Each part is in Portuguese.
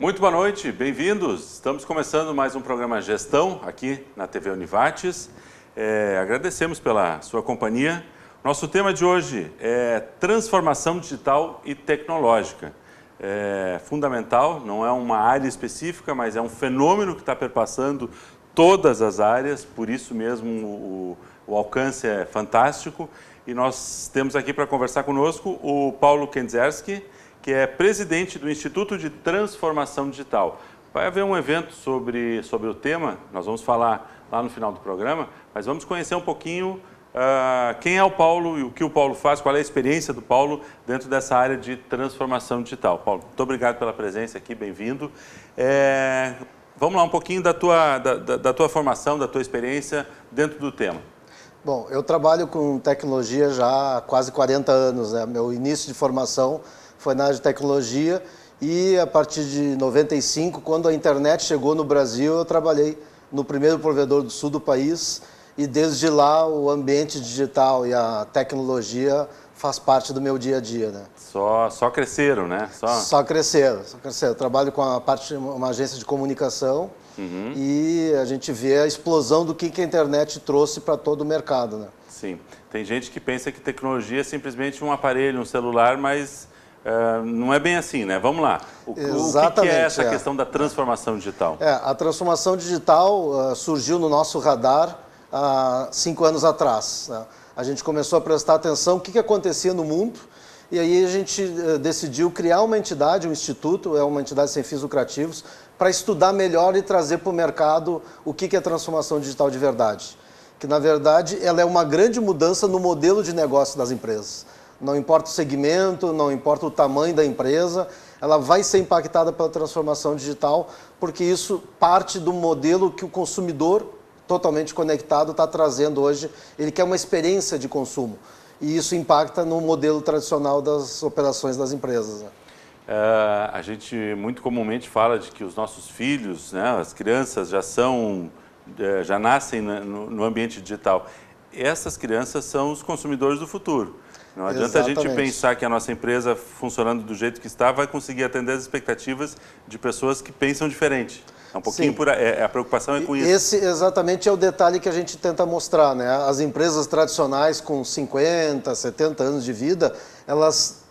Muito boa noite, bem-vindos. Estamos começando mais um programa Gestão aqui na TV Univates. Agradecemos pela sua companhia. Nosso tema de hoje é transformação digital e tecnológica. É fundamental, não é uma área específica, mas é um fenômeno que está perpassando todas as áreas, por isso mesmo o alcance é fantástico. E nós temos aqui para conversar conosco o Paulo Kenzerski, que é presidente do Instituto de Transformação Digital. Vai haver um evento sobre o tema, nós vamos falar lá no final do programa, mas vamos conhecer um pouquinho quem é o Paulo e o que o Paulo faz, qual é a experiência do Paulo dentro dessa área de transformação digital. Paulo, muito obrigado pela presença aqui, bem-vindo. Vamos lá um pouquinho da tua formação, da tua experiência dentro do tema. Bom, eu trabalho com tecnologia já há quase 40 anos, né? Meu início de formação foi na área de tecnologia e a partir de 95, quando a internet chegou no Brasil, eu trabalhei no primeiro provedor do sul do país e desde lá o ambiente digital e a tecnologia faz parte do meu dia a dia, né? Só cresceram, né? Só cresceram. Eu trabalho com uma agência de comunicação e a gente vê a explosão do que a internet trouxe para todo o mercado, né? Sim. Tem gente que pensa que tecnologia é simplesmente um aparelho, um celular, mas não é bem assim, né? Vamos lá. O que é essa questão da transformação digital? A transformação digital surgiu no nosso radar há 5 anos atrás, né? A gente começou a prestar atenção no que acontecia no mundo e aí a gente decidiu criar uma entidade, um instituto, uma entidade sem fins lucrativos, para estudar melhor e trazer para o mercado o que é transformação digital de verdade. Que, na verdade, ela é uma grande mudança no modelo de negócio das empresas. Não importa o segmento, não importa o tamanho da empresa, ela vai ser impactada pela transformação digital, porque isso parte do modelo que o consumidor totalmente conectado está trazendo hoje. Ele quer uma experiência de consumo e isso impacta no modelo tradicional das operações das empresas, né? A gente muito comumente fala de que os nossos filhos, né, as crianças já nascem no ambiente digital. Essas crianças são os consumidores do futuro. Não adianta a gente pensar que a nossa empresa, funcionando do jeito que está, vai conseguir atender as expectativas de pessoas que pensam diferente. É um pouquinho a preocupação é com isso. Esse exatamente é o detalhe que a gente tenta mostrar, né? As empresas tradicionais com 50, 70 anos de vida, elas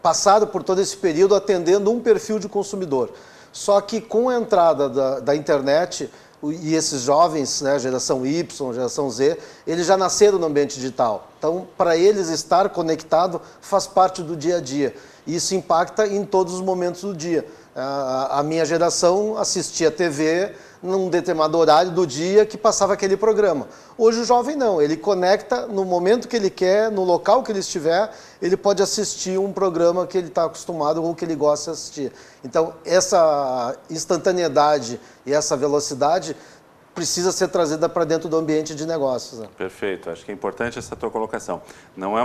passaram por todo esse período atendendo um perfil de consumidor. Só que com a entrada da internet e esses jovens, né, geração Y, geração Z, eles já nasceram no ambiente digital. Então, para eles estar conectado faz parte do dia a dia. E isso impacta em todos os momentos do dia. A minha geração assistia TV num determinado horário do dia que passava aquele programa. Hoje o jovem não, ele conecta no momento que ele quer, no local que ele estiver, ele pode assistir um programa que ele está acostumado ou que ele gosta de assistir. Então, essa instantaneidade e essa velocidade precisa ser trazida para dentro do ambiente de negócios, né? Perfeito, acho que é importante essa tua colocação. Não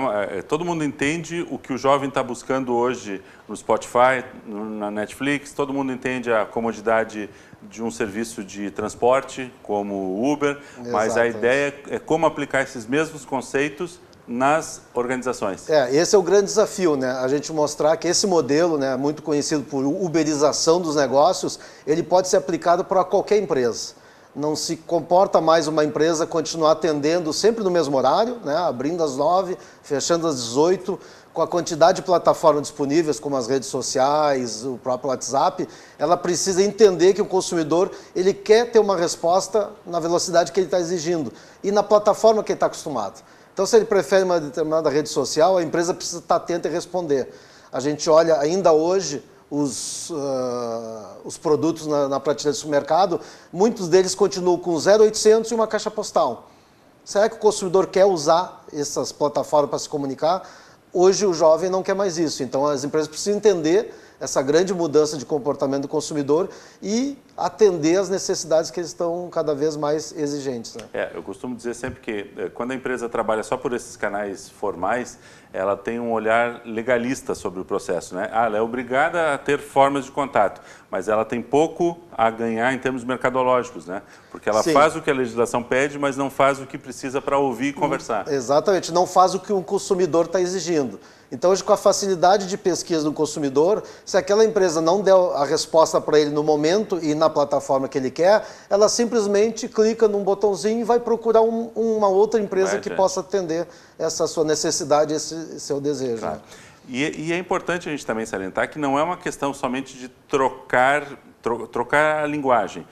todo mundo entende o que o jovem está buscando hoje no Spotify, na Netflix, todo mundo entende a comodidade de um serviço de transporte como o Uber, mas a ideia é como aplicar esses mesmos conceitos nas organizações. Esse é o grande desafio, né? A gente mostrar que esse modelo, né, muito conhecido por uberização dos negócios, ele pode ser aplicado para qualquer empresa. Não se comporta mais uma empresa continuar atendendo sempre no mesmo horário, né? Abrindo às 9, fechando às 18, com a quantidade de plataformas disponíveis, como as redes sociais, o próprio WhatsApp. Ela precisa entender que o consumidor ele quer ter uma resposta na velocidade que ele está exigindo e na plataforma que ele está acostumado. Então, se ele prefere uma determinada rede social, a empresa precisa estar atenta e responder. A gente olha ainda hoje os produtos na prateleira do supermercado, muitos deles continuam com 0800 e uma caixa postal. Será que o consumidor quer usar essas plataformas para se comunicar? Hoje o jovem não quer mais isso, então as empresas precisam entender essa grande mudança de comportamento do consumidor e atender as necessidades que eles estão cada vez mais exigentes, né? Eu costumo dizer sempre que quando a empresa trabalha só por esses canais formais, ela tem um olhar legalista sobre o processo, né? Ela é obrigada a ter formas de contato, mas ela tem pouco a ganhar em termos mercadológicos, né? Porque ela faz o que a legislação pede, mas não faz o que precisa para ouvir e conversar. Exatamente, não faz o que o consumidor está exigindo. Então, hoje, com a facilidade de pesquisa do consumidor, se aquela empresa não der a resposta para ele no momento e na plataforma que ele quer, ela simplesmente clica num botãozinho e vai procurar uma outra empresa que possa atender essa sua necessidade, esse seu desejo. Claro. E é importante a gente também salientar que não é uma questão somente de trocar a linguagem.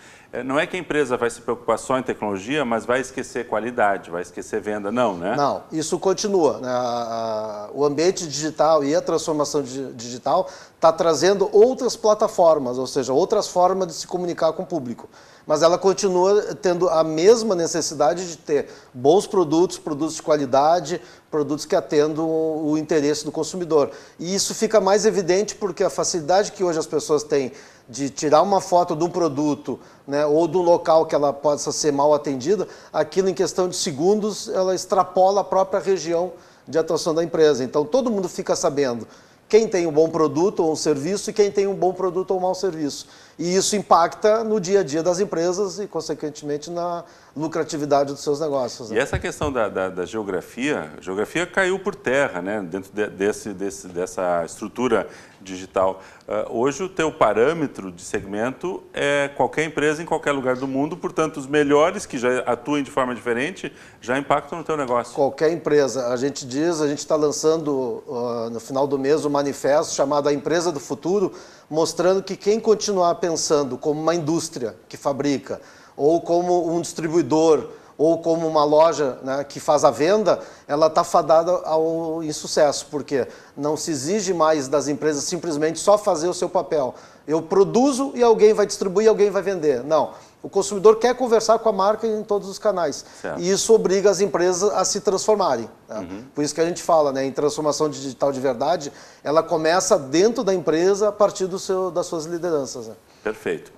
Não é que a empresa vai se preocupar só em tecnologia, mas vai esquecer qualidade, vai esquecer venda, não, né? Não, isso continua, né? O ambiente digital e a transformação digital está trazendo outras plataformas, ou seja, outras formas de se comunicar com o público. Mas ela continua tendo a mesma necessidade de ter bons produtos, produtos de qualidade, produtos que atendam o interesse do consumidor. E isso fica mais evidente porque a facilidade que hoje as pessoas têm de tirar uma foto de um produto, né, ou de um local que ela possa ser mal atendida, aquilo em questão de segundos ela extrapola a própria região de atuação da empresa. Então todo mundo fica sabendo quem tem um bom produto ou um serviço e quem tem um bom produto ou um mau serviço. E isso impacta no dia a dia das empresas e, consequentemente, na lucratividade dos seus negócios. Né? E essa questão da geografia, a geografia caiu por terra, né, dentro dessa estrutura digital. Hoje o teu parâmetro de segmento é qualquer empresa em qualquer lugar do mundo, portanto os melhores que já atuem de forma diferente já impactam no teu negócio. Qualquer empresa. A gente está lançando no final do mês um manifesto chamado A Empresa do Futuro, mostrando que quem continuar pensando como uma indústria que fabrica, ou como um distribuidor, ou como uma loja, né, que faz a venda, ela está fadada ao insucesso, porque não se exige mais das empresas simplesmente só fazer o seu papel. Eu produzo e alguém vai distribuir, alguém vai vender. Não. O consumidor quer conversar com a marca em todos os canais. Certo. E isso obriga as empresas a se transformarem. Né? Por isso que a gente fala, né, em transformação digital de verdade, ela começa dentro da empresa a partir das suas lideranças. Né? Perfeito.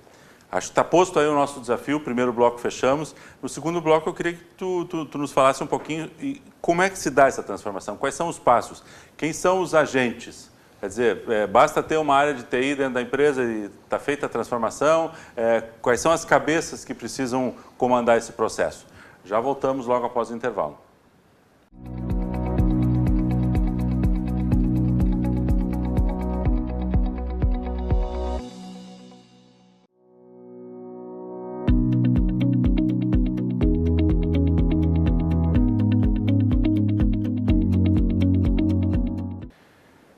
Acho que está posto aí o nosso desafio. O primeiro bloco fechamos. No segundo bloco eu queria que tu nos falasse um pouquinho como é que se dá essa transformação, quais são os passos, quem são os agentes. Quer dizer, basta ter uma área de TI dentro da empresa e está feita a transformação? Quais são as cabeças que precisam comandar esse processo? Já voltamos logo após o intervalo.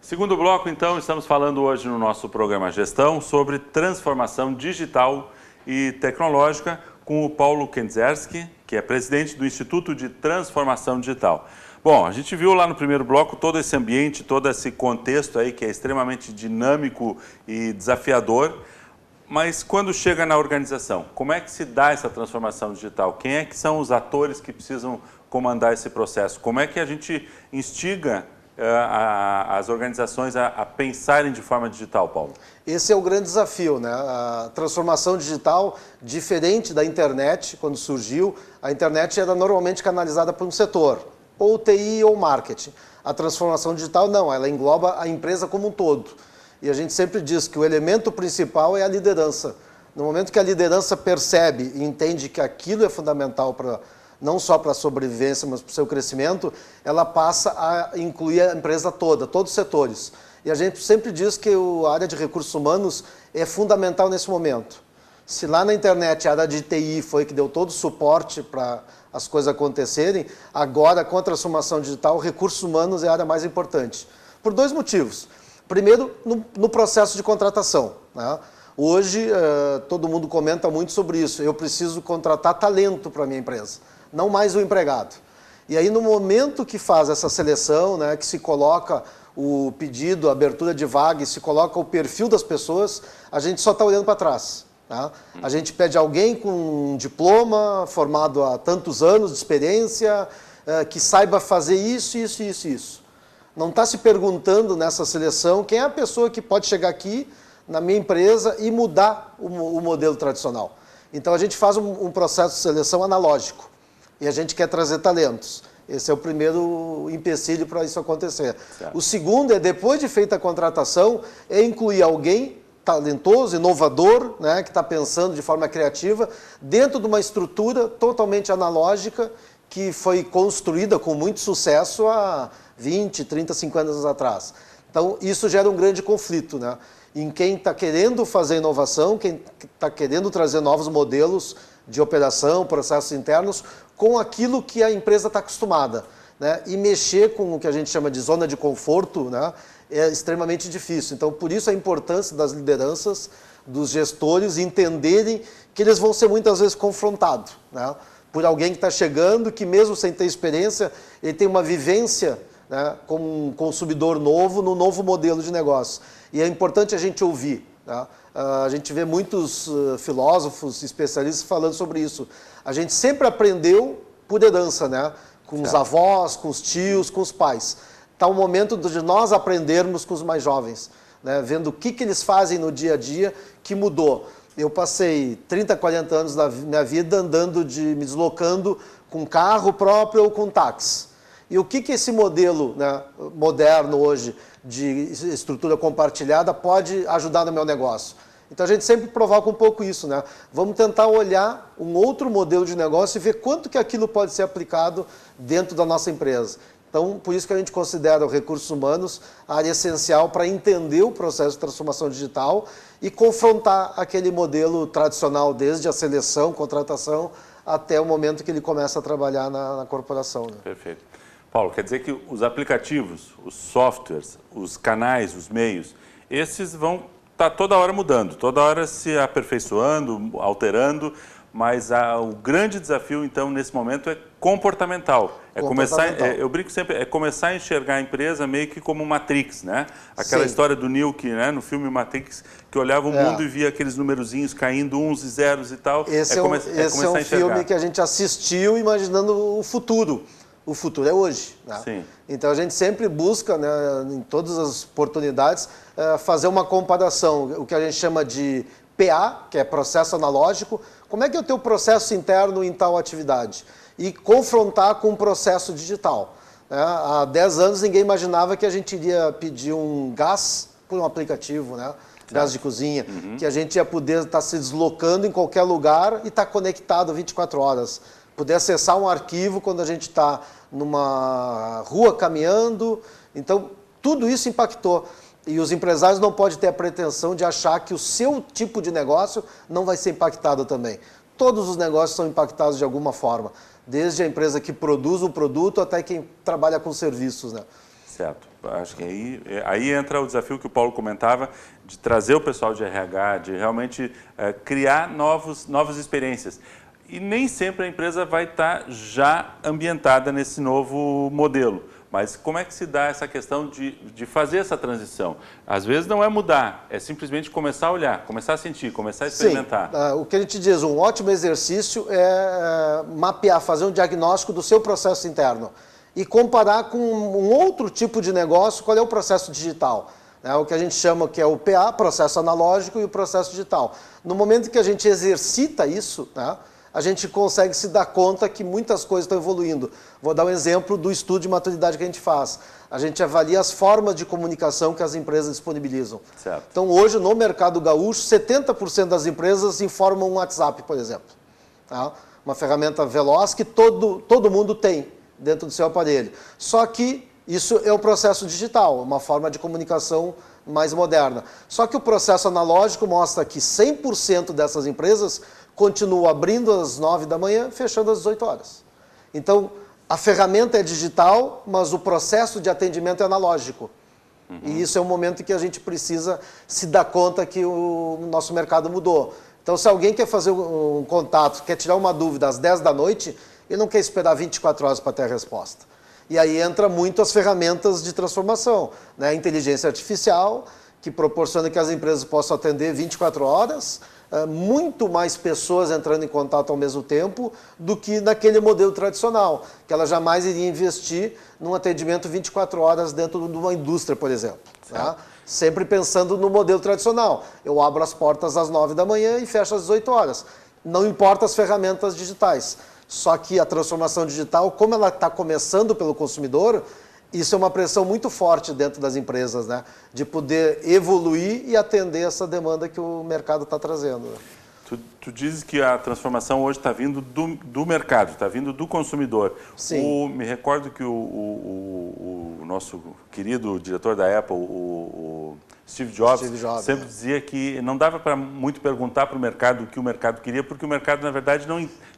Segundo bloco, então, estamos falando hoje no nosso programa Gestão sobre transformação digital e tecnológica com o Paulo Kenzerski, que é presidente do Instituto de Transformação Digital. Bom, a gente viu lá no primeiro bloco todo esse ambiente, todo esse contexto aí que é extremamente dinâmico e desafiador, mas quando chega na organização, como é que se dá essa transformação digital? Quem é que são os atores que precisam comandar esse processo? Como é que a gente instiga as organizações a pensarem de forma digital, Paulo? Esse é o grande desafio, né? A transformação digital, diferente da internet, quando surgiu, a internet era normalmente canalizada por um setor, ou TI ou marketing. A transformação digital não, ela engloba a empresa como um todo. E a gente sempre diz que o elemento principal é a liderança. No momento que a liderança percebe e entende que aquilo é fundamental não só para a sobrevivência, mas para o seu crescimento, ela passa a incluir a empresa toda, todos os setores. E a gente sempre diz que a área de recursos humanos é fundamental nesse momento. Se lá na internet a área de TI foi que deu todo o suporte para as coisas acontecerem, agora com a transformação digital, recursos humanos é a área mais importante. Por dois motivos. Primeiro, no processo de contratação. Né? Hoje, todo mundo comenta muito sobre isso. Eu preciso contratar talento para a minha empresa, não mais o empregado. E aí, no momento que faz essa seleção, né, que se coloca o pedido, a abertura de vaga e se coloca o perfil das pessoas, a gente só está olhando para trás. Tá? A gente pede alguém com um diploma, formado há tantos anos de experiência, que saiba fazer isso, isso, isso, isso. Não está se perguntando nessa seleção quem é a pessoa que pode chegar aqui na minha empresa e mudar o modelo tradicional. Então a gente faz um processo de seleção analógico e a gente quer trazer talentos. Esse é o primeiro empecilho para isso acontecer. Certo. O segundo é, depois de feita a contratação, é incluir alguém talentoso, inovador, né, que está pensando de forma criativa, dentro de uma estrutura totalmente analógica que foi construída com muito sucesso há 20, 30, 50 anos atrás. Então, isso gera um grande conflito, né, em quem está querendo fazer inovação, quem está querendo trazer novos modelos de operação, processos internos, com aquilo que a empresa está acostumada, né, e mexer com o que a gente chama de zona de conforto, né, é extremamente difícil. Então, por isso a importância das lideranças, dos gestores, entenderem que eles vão ser muitas vezes confrontados, né, por alguém que está chegando, que mesmo sem ter experiência, ele tem uma vivência, né, como um consumidor novo, no novo modelo de negócio. E é importante a gente ouvir, né? A gente vê muitos filósofos, especialistas falando sobre isso. A gente sempre aprendeu por herança, né, com os avós, com os tios, com os pais. Está o momento de nós aprendermos com os mais jovens, né, vendo o que eles fazem no dia a dia que mudou. Eu passei 30, 40 anos da minha vida me deslocando com carro próprio ou com táxi. E o que esse modelo, né, moderno hoje de estrutura compartilhada pode ajudar no meu negócio? Então a gente sempre provoca um pouco isso, né? Vamos tentar olhar um outro modelo de negócio e ver quanto que aquilo pode ser aplicado dentro da nossa empresa. Então, por isso que a gente considera os recursos humanos a área essencial para entender o processo de transformação digital e confrontar aquele modelo tradicional, desde a seleção, contratação, até o momento que ele começa a trabalhar na corporação, né? Perfeito. Paulo, quer dizer que os aplicativos, os softwares, os canais, os meios, esses vão estar toda hora mudando, toda hora se aperfeiçoando, alterando, mas o grande desafio, então, nesse momento é comportamental. É começar, eu brinco sempre, é começar a enxergar a empresa meio que como Matrix, né? Aquela história do Neo, que, né, no filme Matrix, que olhava o mundo e via aqueles numerozinhos caindo, uns e zeros e tal. Esse é um filme que a gente assistiu imaginando o futuro. O futuro é hoje, né? Sim. Então a gente sempre busca, né, em todas as oportunidades, fazer uma comparação, o que a gente chama de PA, que é processo analógico. Como é que é o teu processo interno em tal atividade? E confrontar com um processo digital, né? Há 10 anos ninguém imaginava que a gente iria pedir um gás por um aplicativo, né? Gás de cozinha, que a gente ia poder estar se deslocando em qualquer lugar e estar conectado 24 horas. Poder acessar um arquivo quando a gente está numa rua caminhando. Então, tudo isso impactou. E os empresários não podem ter a pretensão de achar que o seu tipo de negócio não vai ser impactado também. Todos os negócios são impactados de alguma forma, desde a empresa que produz um produto até quem trabalha com serviços, né? Certo. Acho que aí entra o desafio que o Paulo comentava, de trazer o pessoal de RH, de realmente criar novas experiências. E nem sempre a empresa vai estar já ambientada nesse novo modelo. Mas como é que se dá essa questão de fazer essa transição? Às vezes não é mudar, é simplesmente começar a olhar, começar a sentir, começar a experimentar. Sim, o que a gente diz, um ótimo exercício é mapear, fazer um diagnóstico do seu processo interno e comparar com um outro tipo de negócio, qual é o processo digital. O que a gente chama que é o PA, processo analógico, e o processo digital. No momento que a gente exercita isso, né, a gente consegue se dar conta que muitas coisas estão evoluindo. Vou dar um exemplo do estudo de maturidade que a gente faz. A gente avalia as formas de comunicação que as empresas disponibilizam. Certo. Então, hoje, no mercado gaúcho, 70% das empresas informam um WhatsApp, por exemplo. Tá? Uma ferramenta veloz que todo mundo tem dentro do seu aparelho. Só que isso é o processo digital, uma forma de comunicação mais moderna. Só que o processo analógico mostra que 100% dessas empresas continuam abrindo às 9 da manhã, fechando às 18 horas. Então, a ferramenta é digital, mas o processo de atendimento é analógico. E isso é um momento que a gente precisa se dar conta que o nosso mercado mudou. Então, se alguém quer fazer um contato, quer tirar uma dúvida às 10 da noite, ele não quer esperar 24 horas para ter a resposta. E aí entra muito as ferramentas de transformação, né? A inteligência artificial, que proporciona que as empresas possam atender 24 horas, muito mais pessoas entrando em contato ao mesmo tempo do que naquele modelo tradicional, que ela jamais iria investir num atendimento 24 horas dentro de uma indústria, por exemplo. Tá? Sempre pensando no modelo tradicional. Eu abro as portas às 9 da manhã e fecho às 18 horas. Não importa as ferramentas digitais. Só que a transformação digital, como ela está começando pelo consumidor, isso é uma pressão muito forte dentro das empresas, né? De poder evoluir e atender essa demanda que o mercado está trazendo. Né? Tu dizes que a transformação hoje está vindo do mercado, está vindo do consumidor. Sim. Me recordo que o nosso querido diretor da Apple, o Steve Jobs, sempre dizia que não dava para muito perguntar para o mercado o que o mercado queria, porque o mercado, na verdade,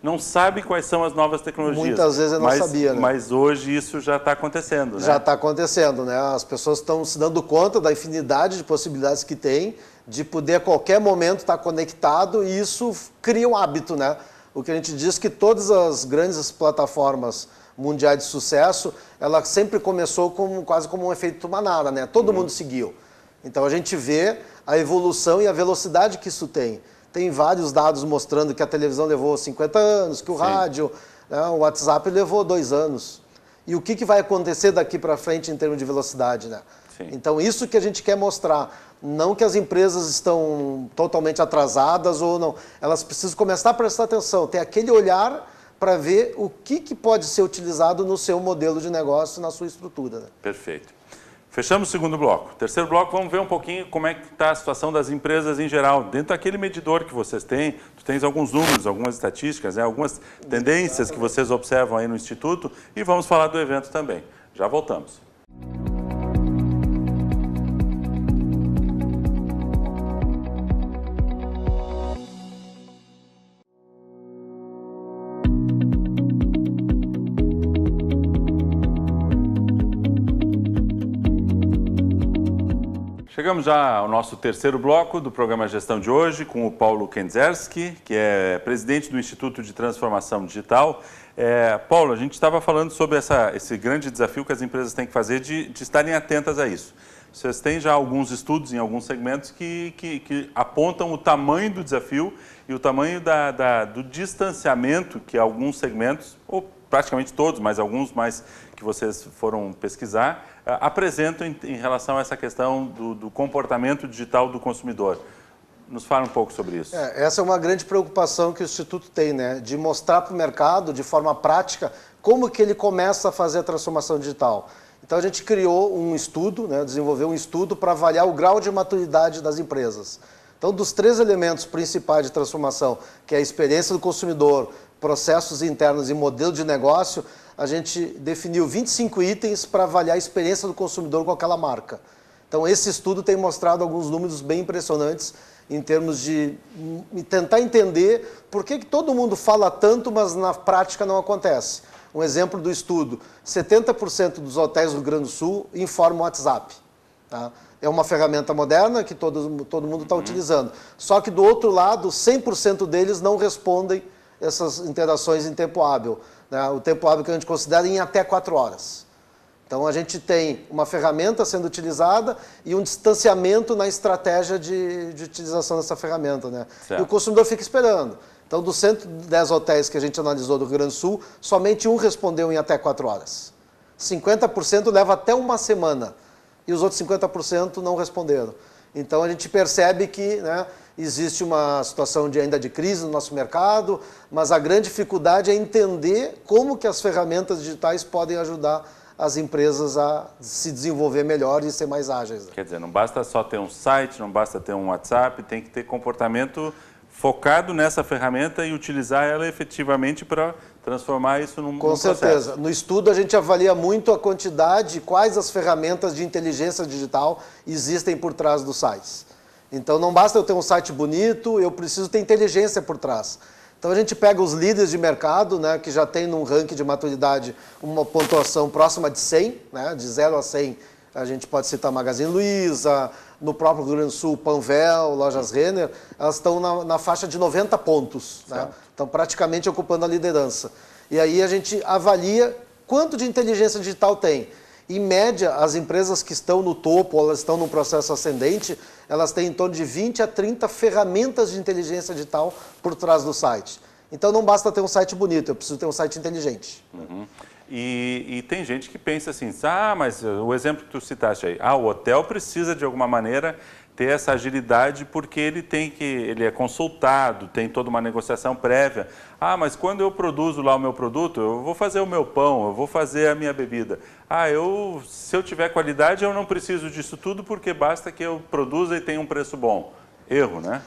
não sabe quais são as novas tecnologias. Muitas vezes eu não sabia, né? Mas hoje isso já está acontecendo, né? Já está acontecendo, né? As pessoas estão se dando conta da infinidade de possibilidades que tem, de poder a qualquer momento estar conectado, e isso cria um hábito, né? O que a gente diz que todas as grandes plataformas mundiais de sucesso, ela sempre começou quase como um efeito manada, né? Todo mundo seguiu. Então a gente vê a evolução e a velocidade que isso tem. Tem vários dados mostrando que a televisão levou 50 anos, que o rádio, né, o WhatsApp levou 2 anos. E o que vai acontecer daqui para frente em termos de velocidade, né? Então isso que a gente quer mostrar. Não que as empresas estão totalmente atrasadas ou não. Elas precisam começar a prestar atenção, ter aquele olhar para ver o que pode ser utilizado no seu modelo de negócio, na sua estrutura. Né? Perfeito. Fechamos o segundo bloco. Terceiro bloco, vamos ver um pouquinho como é que está a situação das empresas em geral. Dentro daquele medidor que vocês têm, tu tens alguns números, algumas estatísticas, né? Algumas tendências que vocês observam aí no Instituto, e vamos falar do evento também. Já voltamos. Chegamos já ao nosso terceiro bloco do programa Gestão de hoje, com o Paulo Kenzerski, que é presidente do Instituto de Transformação Digital. Paulo, a gente estava falando sobre esse grande desafio que as empresas têm que fazer de estarem atentas a isso. Vocês têm já alguns estudos em alguns segmentos que apontam o tamanho do desafio e o tamanho do distanciamento que alguns segmentos, ou praticamente todos, mas alguns mais que vocês foram pesquisar, apresentam em relação a essa questão do comportamento digital do consumidor. Nos fala um pouco sobre isso. Essa é uma grande preocupação que o Instituto tem, né? De mostrar para o mercado, de forma prática, como que ele começa a fazer a transformação digital. Então a gente criou um estudo, né? Desenvolveu um estudo para avaliar o grau de maturidade das empresas. Então, dos 3 elementos principais de transformação, que é a experiência do consumidor, processos internos e modelo de negócio, a gente definiu 25 itens para avaliar a experiência do consumidor com aquela marca. Então, esse estudo tem mostrado alguns números bem impressionantes em termos de tentar entender por que todo mundo fala tanto, mas na prática não acontece. Um exemplo do estudo, 70% dos hotéis do Rio Grande do Sul informam o WhatsApp. Tá? É uma ferramenta moderna que todo mundo está utilizando. Só que, do outro lado, 100% deles não respondem essas interações em tempo hábil. Né? O tempo hábil que a gente considera em até 4 horas. Então, a gente tem uma ferramenta sendo utilizada e um distanciamento na estratégia de utilização dessa ferramenta. Né? E o consumidor fica esperando. Então, dos 110 hotéis que a gente analisou do Rio Grande do Sul, somente um respondeu em até 4 horas. 50% leva até uma semana. E os outros 50% não responderam. Então, a gente percebe que, né, existe uma situação ainda de crise no nosso mercado, mas a grande dificuldade é entender como que as ferramentas digitais podem ajudar as empresas a se desenvolver melhor e ser mais ágeis. Quer dizer, não basta só ter um site, não basta ter um WhatsApp, tem que ter comportamento focado nessa ferramenta e utilizar ela efetivamente para transformar isso num processo. Com certeza. No estudo a gente avalia muito a quantidade, quais as ferramentas de inteligência digital existem por trás dos sites. Então não basta eu ter um site bonito, eu preciso ter inteligência por trás. Então a gente pega os líderes de mercado, né, que já tem num ranking de maturidade uma pontuação próxima de 100, né, de 0 a 100, a gente pode citar Magazine Luiza, no próprio Rio Grande do Sul, Panvel, Lojas Renner, elas estão na faixa de 90 pontos, né? Estão praticamente ocupando a liderança. E aí a gente avalia quanto de inteligência digital tem. Em média, as empresas que estão no topo, elas estão num processo ascendente, elas têm em torno de 20 a 30 ferramentas de inteligência digital por trás do site. Então não basta ter um site bonito, eu preciso ter um site inteligente. Uhum. E tem gente que pensa assim, mas o exemplo que tu citaste aí, o hotel precisa de alguma maneira ter essa agilidade, porque ele é consultado, tem toda uma negociação prévia. Ah, mas quando eu produzo lá o meu produto, eu vou fazer o meu pão, eu vou fazer a minha bebida. Ah, se eu tiver qualidade, eu não preciso disso tudo, porque basta que eu produza e tenha um preço bom. Erro, né?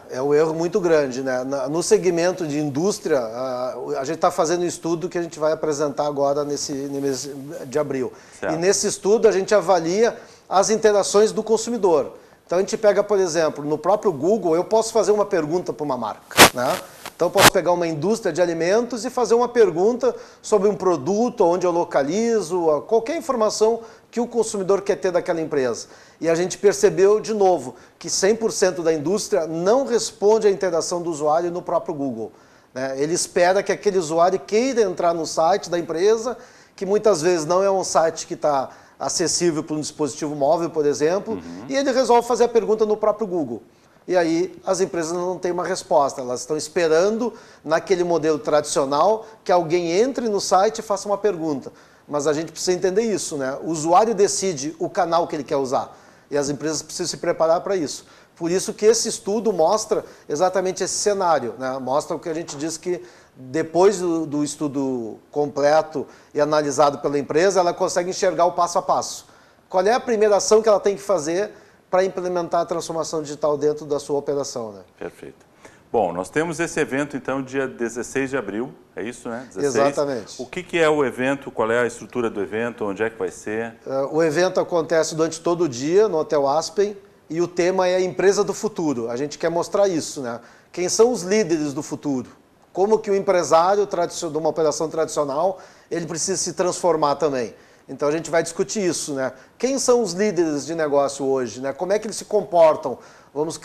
É um erro muito grande, né? No segmento de indústria, a gente está fazendo um estudo que a gente vai apresentar agora nesse mês de abril. Certo. E nesse estudo a gente avalia as interações do consumidor. Então a gente pega, por exemplo, no próprio Google, eu posso fazer uma pergunta para uma marca, né? Então eu posso pegar uma indústria de alimentos e fazer uma pergunta sobre um produto, onde eu localizo, qualquer informação que o consumidor quer ter daquela empresa. E a gente percebeu, de novo, que 100% da indústria não responde à interação do usuário no próprio Google, né? Ele espera que aquele usuário queira entrar no site da empresa, que muitas vezes não é um site que está acessível para um dispositivo móvel, por exemplo, e ele resolve fazer a pergunta no próprio Google. E aí as empresas não têm uma resposta, elas estão esperando naquele modelo tradicional que alguém entre no site e faça uma pergunta. Mas a gente precisa entender isso, né? O usuário decide o canal que ele quer usar e as empresas precisam se preparar para isso. Por isso que esse estudo mostra exatamente esse cenário, né? Mostra o que a gente diz que depois do estudo completo e analisado pela empresa, ela consegue enxergar o passo a passo. Qual é a primeira ação que ela tem que fazer para implementar a transformação digital dentro da sua operação, né? Perfeito. Bom, nós temos esse evento, então, dia 16 de abril, é isso, né? 16. Exatamente. O que é o evento, qual é a estrutura do evento, onde é que vai ser? O evento acontece durante todo o dia no Hotel Aspen e o tema é a empresa do futuro. A gente quer mostrar isso, né? Quem são os líderes do futuro? Como que o empresário de uma operação tradicional, ele precisa se transformar também. Então a gente vai discutir isso, né? Quem são os líderes de negócio hoje, né? Como é que eles se comportam? Vamos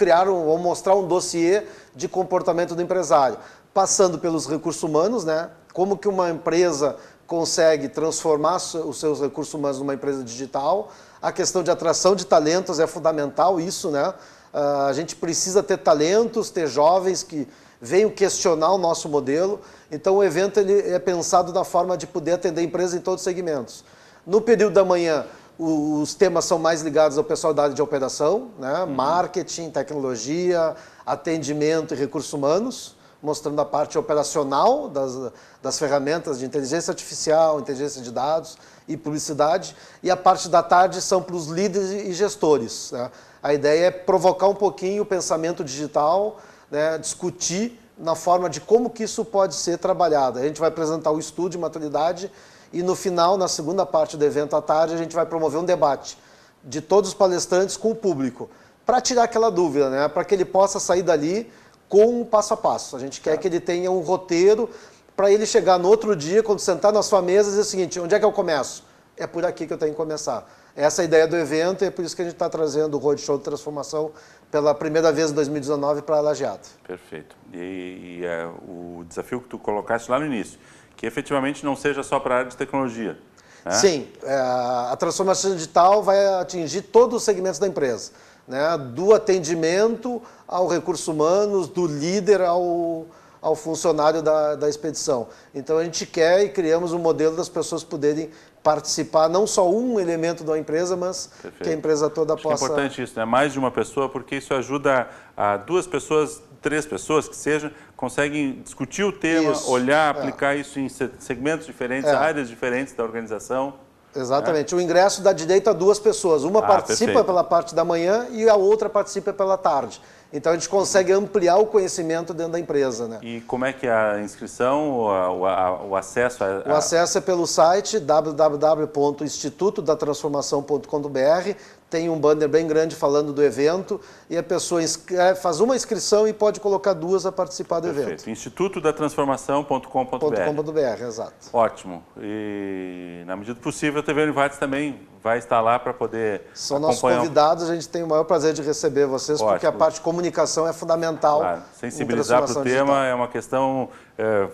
mostrar um dossiê de comportamento do empresário, passando pelos recursos humanos, né? Como que uma empresa consegue transformar os seus recursos humanos numa empresa digital. A questão de atração de talentos é fundamental isso, né? A gente precisa ter talentos, ter jovens que venham questionar o nosso modelo. Então o evento ele é pensado da forma de poder atender a empresa em todos os segmentos. No período da manhã, os temas são mais ligados ao pessoal da área de operação, né? Marketing, tecnologia, atendimento e recursos humanos, mostrando a parte operacional das ferramentas de inteligência artificial, inteligência de dados e publicidade. E a parte da tarde são para os líderes e gestores, né? A ideia é provocar um pouquinho o pensamento digital, né? Discutir na forma de como que isso pode ser trabalhado. A gente vai apresentar o estudo de maturidade e no final, na segunda parte do evento à tarde, a gente vai promover um debate de todos os palestrantes com o público, para tirar aquela dúvida, né? Para que ele possa sair dali com um passo a passo. A gente quer que ele tenha um roteiro para ele chegar no outro dia, quando sentar na sua mesa, e dizer o seguinte: onde é que eu começo? É por aqui que eu tenho que começar. Essa é a ideia do evento e é por isso que a gente está trazendo o Roadshow de Transformação pela primeira vez em 2019 para Lajeado. Perfeito. E o desafio que tu colocaste lá no início, que efetivamente não seja só para a área de tecnologia. Né? Sim, a transformação digital vai atingir todos os segmentos da empresa, né? Do atendimento ao recursos humanos, do líder ao funcionário da expedição. Então a gente quer e criamos um modelo das pessoas poderem participar, não só um elemento da empresa, mas que a empresa toda possa... É importante isso, né? Mais de uma pessoa, porque isso ajuda a duas pessoas, 3 pessoas que seja, conseguem discutir o tema, olhar, aplicar isso em segmentos diferentes, áreas diferentes da organização. Exatamente. O ingresso dá direito a 2 pessoas. Uma participa pela parte da manhã e a outra participa pela tarde. Então a gente consegue ampliar o conhecimento dentro da empresa, né? E como é que é a inscrição, o acesso? O acesso é pelo site www.institutodatransformação.com.br. Tem um banner bem grande falando do evento e a pessoa faz uma inscrição e pode colocar 2 a participar do evento. Institutodatransformação.com.br. Exato. Ótimo. E na medida do possível a TV Univates também vai estar lá para poder São nossos convidados, a gente tem o maior prazer de receber vocês, porque a parte de comunicação é fundamental. Claro. Sensibilizar para o tema é uma questão,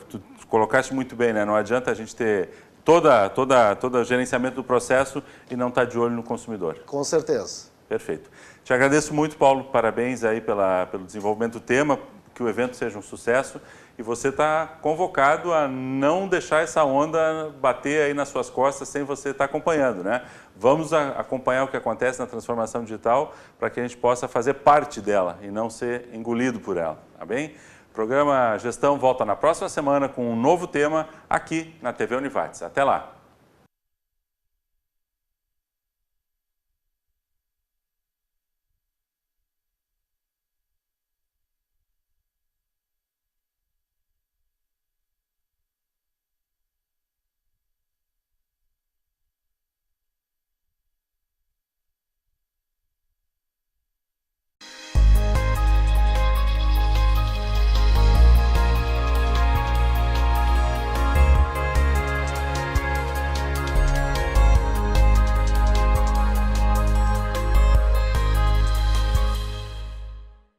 tu colocaste muito bem, né? Não adianta a gente ter todo o gerenciamento do processo e não estar de olho no consumidor. Com certeza. Perfeito. Te agradeço muito, Paulo, parabéns aí pelo desenvolvimento do tema, que o evento seja um sucesso e você está convocado a não deixar essa onda bater aí nas suas costas sem você estar acompanhando, né? Vamos acompanhar o que acontece na transformação digital para que a gente possa fazer parte dela e não ser engolido por ela, tá bem? O programa Gestão volta na próxima semana com um novo tema aqui na TV Univates. Até lá!